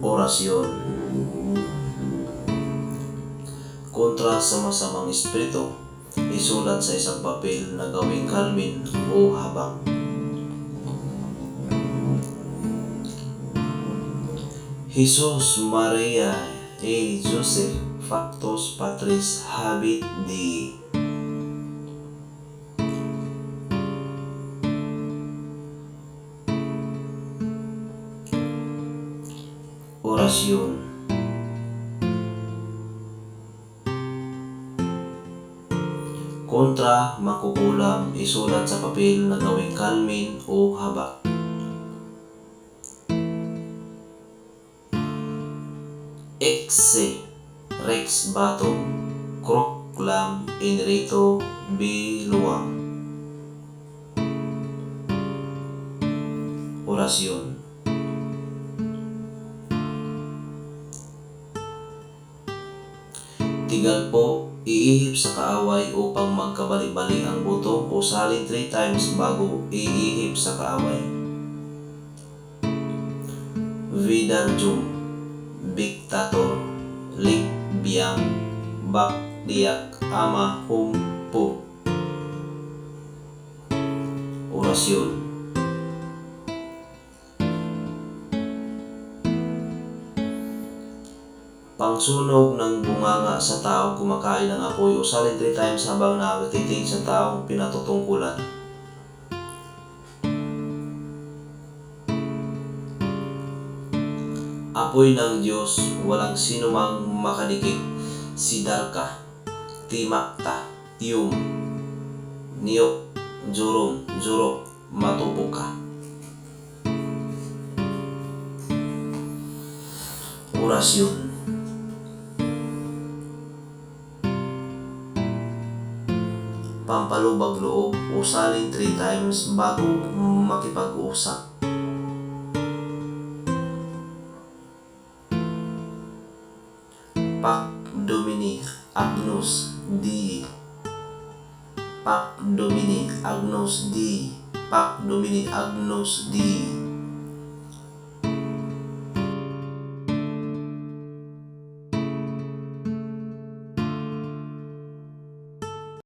Orasyon. Kontra sa masamang espiritu, isulat sa isang papel na gawing kalmin o habak. Jesus Maria e Joseph Factus Patris Habit Dei. Orasyon. Kontra makukulam, isulat sa papel na gawing kalmin o habak. Exe Rex Batum Croclam Inrito Biluang. Orasyon. Tigal po, iihip sa kaaway upang magkabali-bali ang buto o salin 3 times bago iihip sa kaaway. Vidarjum Bictator Lik Biang Bak Diak Ama Hum Po. Orasyon. Pangsunog ng bunganga sa taong kumakain ng apoy o salin 3 times habang nakatitig sa taong pinatutungkulan. Apoy ng Diyos, walang sino mang makadikit. Siddhartha, Timakta, Tiyum, Niyok, Jurum, Juro, Matupuka. Orasyon. Pampalubag loob o salin 3 times bago makipag-usap. Pac Domini Agnus Dei. Pac Domini Agnus Dei. Pac Domini Agnus Dei.